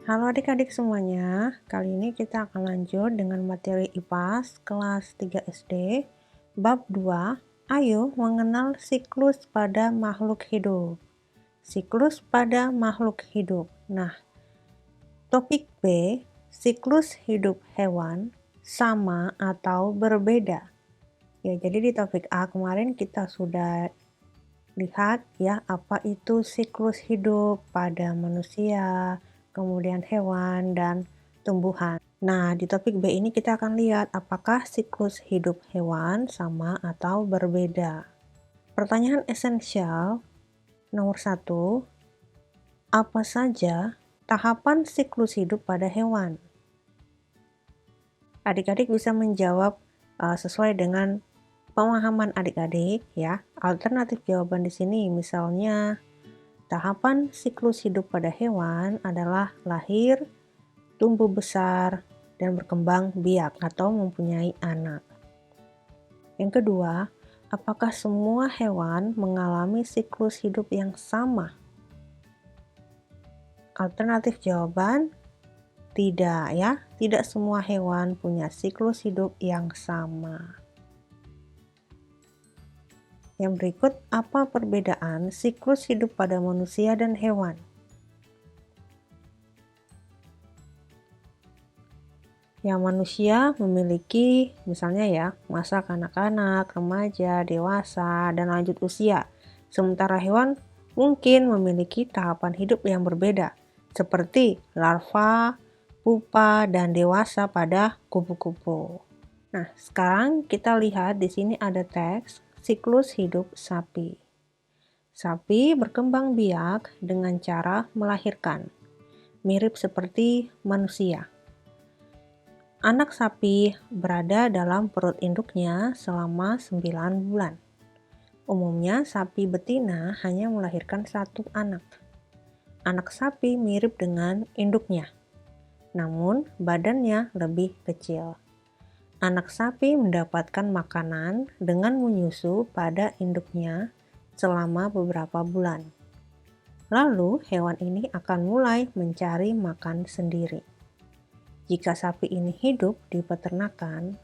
Halo adik-adik semuanya, kali ini kita akan lanjut dengan materi IPAS kelas 3 SD, bab 2, ayo mengenal siklus pada makhluk hidup. Siklus pada makhluk hidup. Nah, topik B, siklus hidup hewan sama atau berbeda. Ya, jadi di topik A kemarin kita sudah lihat ya apa itu siklus hidup pada manusia, kemudian hewan dan tumbuhan. Nah, di topik B ini kita akan lihat apakah siklus hidup hewan sama atau berbeda. Pertanyaan esensial nomor 1, apa saja tahapan siklus hidup pada hewan? Adik-adik bisa menjawab sesuai dengan pemahaman adik-adik ya. Alternatif jawaban di sini misalnya tahapan siklus hidup pada hewan adalah lahir, tumbuh besar, dan berkembang biak atau mempunyai anak. Yang kedua, apakah semua hewan mengalami siklus hidup yang sama? Alternatif jawaban, tidak ya. Tidak semua hewan punya siklus hidup yang sama. Yang berikut, apa perbedaan siklus hidup pada manusia dan hewan? Yang manusia memiliki misalnya ya masa kanak-kanak, remaja, dewasa, dan lanjut usia. Sementara hewan mungkin memiliki tahapan hidup yang berbeda seperti larva, pupa, dan dewasa pada kupu-kupu. Nah, sekarang kita lihat di sini ada teks siklus hidup sapi. Sapi berkembang biak dengan cara melahirkan, mirip seperti manusia. Anak sapi berada dalam perut induknya selama 9 bulan. Umumnya sapi betina hanya melahirkan 1 anak. Anak sapi mirip dengan induknya, namun badannya lebih kecil. Anak sapi mendapatkan makanan dengan menyusu pada induknya selama beberapa bulan. Lalu hewan ini akan mulai mencari makan sendiri. Jika sapi ini hidup di peternakan,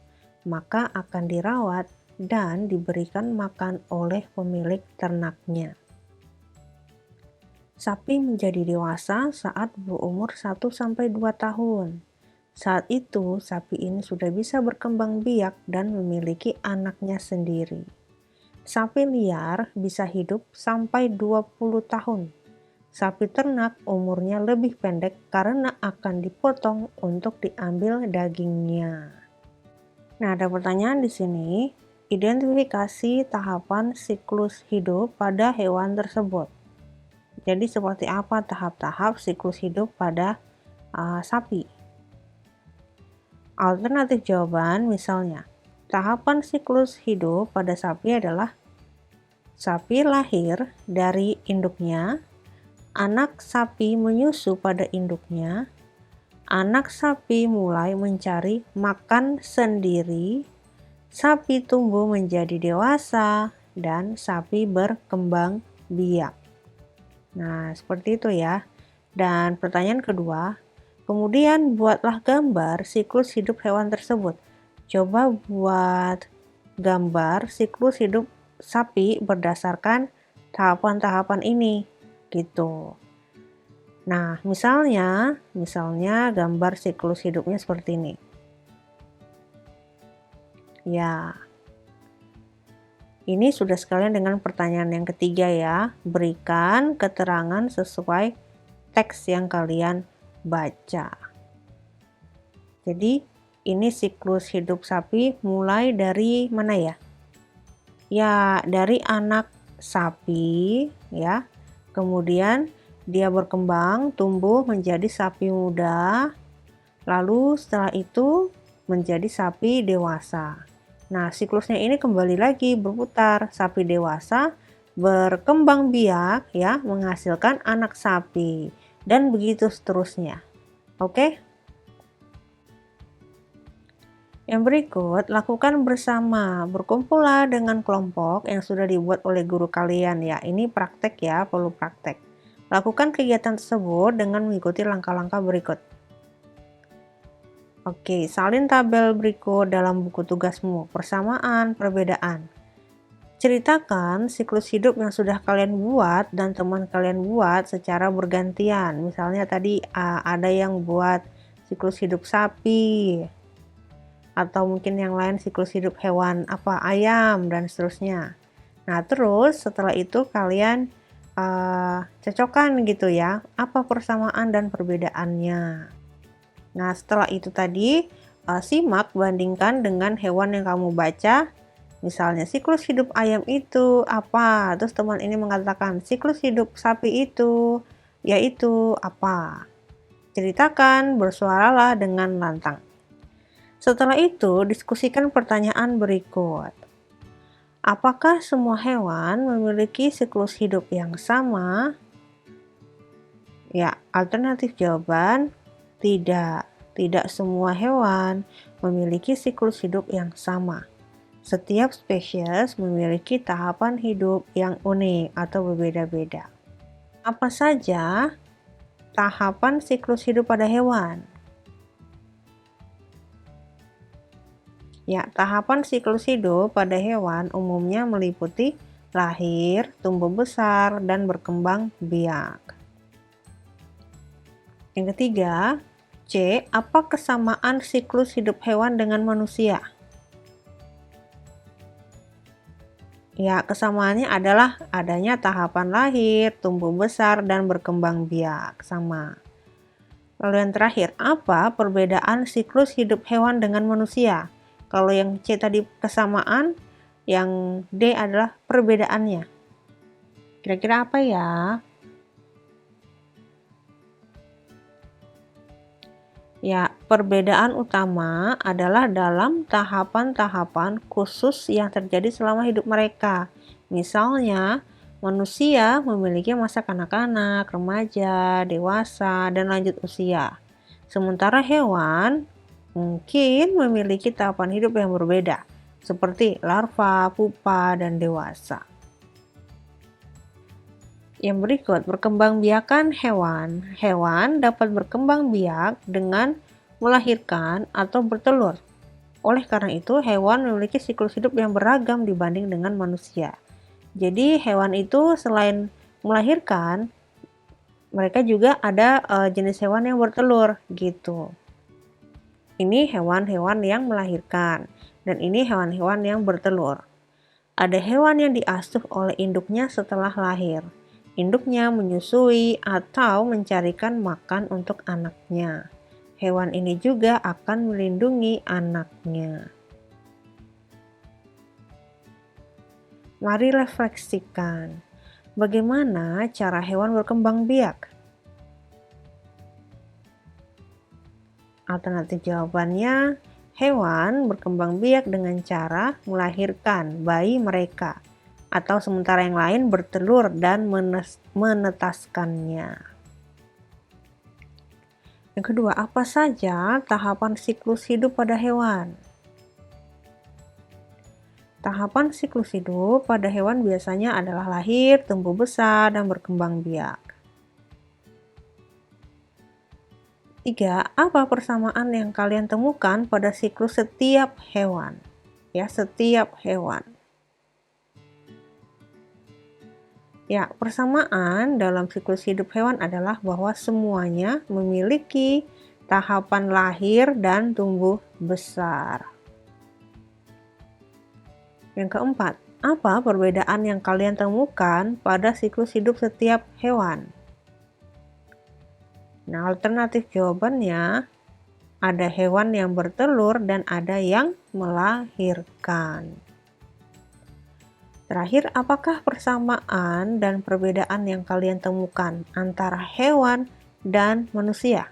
maka akan dirawat dan diberikan makan oleh pemilik ternaknya. Sapi menjadi dewasa saat berumur 1-2 tahun. Saat itu, sapi ini sudah bisa berkembang biak dan memiliki anaknya sendiri. Sapi liar bisa hidup sampai 20 tahun. Sapi ternak umurnya lebih pendek karena akan dipotong untuk diambil dagingnya. Nah, ada pertanyaan di sini. Identifikasi tahapan siklus hidup pada hewan tersebut. Jadi seperti apa tahap-tahap siklus hidup pada sapi? Alternatif jawaban misalnya, tahapan siklus hidup pada sapi adalah sapi lahir dari induknya, anak sapi menyusu pada induknya, anak sapi mulai mencari makan sendiri, sapi tumbuh menjadi dewasa, dan sapi berkembang biak. Nah, seperti itu ya. Dan pertanyaan kedua, kemudian buatlah gambar siklus hidup hewan tersebut. Coba buat gambar siklus hidup sapi berdasarkan tahapan-tahapan ini, gitu. Nah, misalnya gambar siklus hidupnya seperti ini. Ya, ini sudah sekalian dengan pertanyaan yang ketiga ya. Berikan keterangan sesuai teks yang kalian baca. Jadi, ini siklus hidup sapi mulai dari mana ya? Ya, dari anak sapi ya. Kemudian dia berkembang, tumbuh menjadi sapi muda. Lalu setelah itu menjadi sapi dewasa. Nah, siklusnya ini kembali lagi berputar. Sapi dewasa berkembang biak ya, menghasilkan anak sapi dan begitu seterusnya. Oke? Yang berikut, lakukan bersama. Berkumpullah dengan kelompok yang sudah dibuat oleh guru kalian ya. Ini praktek ya, perlu praktek. Lakukan kegiatan tersebut dengan mengikuti langkah-langkah berikut. Oke, salin tabel berikut dalam buku tugasmu. Persamaan, perbedaan. Ceritakan siklus hidup yang sudah kalian buat dan teman kalian buat secara bergantian. Misalnya tadi ada yang buat siklus hidup sapi, atau mungkin yang lain siklus hidup hewan ayam dan seterusnya. Nah, terus setelah itu kalian cocokkan gitu ya, apa persamaan dan perbedaannya. Nah, setelah itu tadi simak bandingkan dengan hewan yang kamu baca. Misalnya siklus hidup ayam itu apa? Terus teman ini mengatakan siklus hidup sapi itu yaitu apa? Ceritakan, bersuaralah dengan lantang. Setelah itu, diskusikan pertanyaan berikut. Apakah semua hewan memiliki siklus hidup yang sama? Ya, alternatif jawaban tidak. Tidak semua hewan memiliki siklus hidup yang sama. Setiap spesies memiliki tahapan hidup yang unik atau berbeda-beda. Apa saja tahapan siklus hidup pada hewan? Ya, tahapan siklus hidup pada hewan umumnya meliputi lahir, tumbuh besar, dan berkembang biak. Yang ketiga, C. Apa kesamaan siklus hidup hewan dengan manusia? Ya, kesamaannya adalah adanya tahapan lahir, tumbuh besar, dan berkembang biak. Sama. Lalu yang terakhir, apa perbedaan siklus hidup hewan dengan manusia? Kalau yang C tadi kesamaan, yang D adalah perbedaannya. Kira-kira apa ya? Ya, perbedaan utama adalah dalam tahapan-tahapan khusus yang terjadi selama hidup mereka. Misalnya, manusia memiliki masa kanak-kanak, remaja, dewasa, dan lanjut usia. Sementara hewan mungkin memiliki tahapan hidup yang berbeda, seperti larva, pupa, dan dewasa. Yang berikut, perkembangbiakan hewan. Hewan dapat berkembang biak dengan melahirkan atau bertelur. Oleh karena itu, hewan memiliki siklus hidup yang beragam dibanding dengan manusia. Jadi, hewan itu selain melahirkan, mereka juga ada jenis hewan yang bertelur gitu. Ini hewan-hewan yang melahirkan, dan ini hewan-hewan yang bertelur. Ada hewan yang diasuh oleh induknya setelah lahir. Induknya menyusui atau mencarikan makan untuk anaknya. Hewan ini juga akan melindungi anaknya. Mari refleksikan, bagaimana cara hewan berkembang biak? Alternatif jawabannya, hewan berkembang biak dengan cara melahirkan bayi mereka, atau sementara yang lain bertelur dan menetaskannya. Yang kedua, apa saja tahapan siklus hidup pada hewan? Tahapan siklus hidup pada hewan biasanya adalah lahir, tumbuh besar, dan berkembang biak. 3. Apa persamaan yang kalian temukan pada siklus setiap hewan? Ya, setiap hewan. Ya, persamaan dalam siklus hidup hewan adalah bahwa semuanya memiliki tahapan lahir dan tumbuh besar. Yang keempat, apa perbedaan yang kalian temukan pada siklus hidup setiap hewan? Nah, alternatif jawabannya ada hewan yang bertelur dan ada yang melahirkan. Terakhir, apakah persamaan dan perbedaan yang kalian temukan antara hewan dan manusia?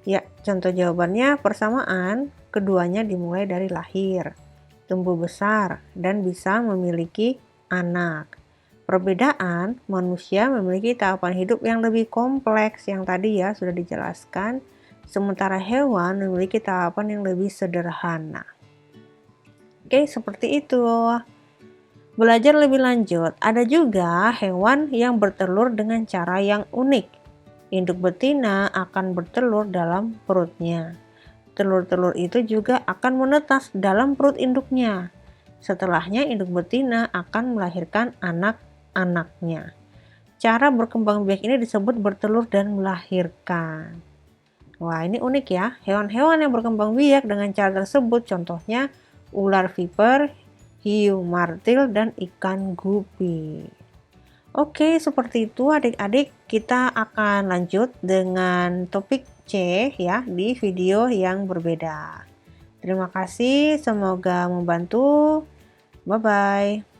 Ya, contoh jawabannya persamaan, keduanya dimulai dari lahir, tumbuh besar, dan bisa memiliki anak. Perbedaan, manusia memiliki tahapan hidup yang lebih kompleks yang tadi ya sudah dijelaskan, sementara hewan memiliki tahapan yang lebih sederhana. Oke, seperti itu. Belajar lebih lanjut, ada juga hewan yang bertelur dengan cara yang unik. Induk betina akan bertelur dalam perutnya. Telur-telur itu juga akan menetas dalam perut induknya. Setelahnya induk betina akan melahirkan anak-anaknya. Cara berkembang biak ini disebut bertelur dan melahirkan. Wah, ini unik ya. Hewan-hewan yang berkembang biak dengan cara tersebut contohnya ular viper, hiu martil, dan ikan gupi. Oke, seperti itu adik-adik. Kita akan lanjut dengan topik C ya di video yang berbeda. Terima kasih, semoga membantu. Bye-bye.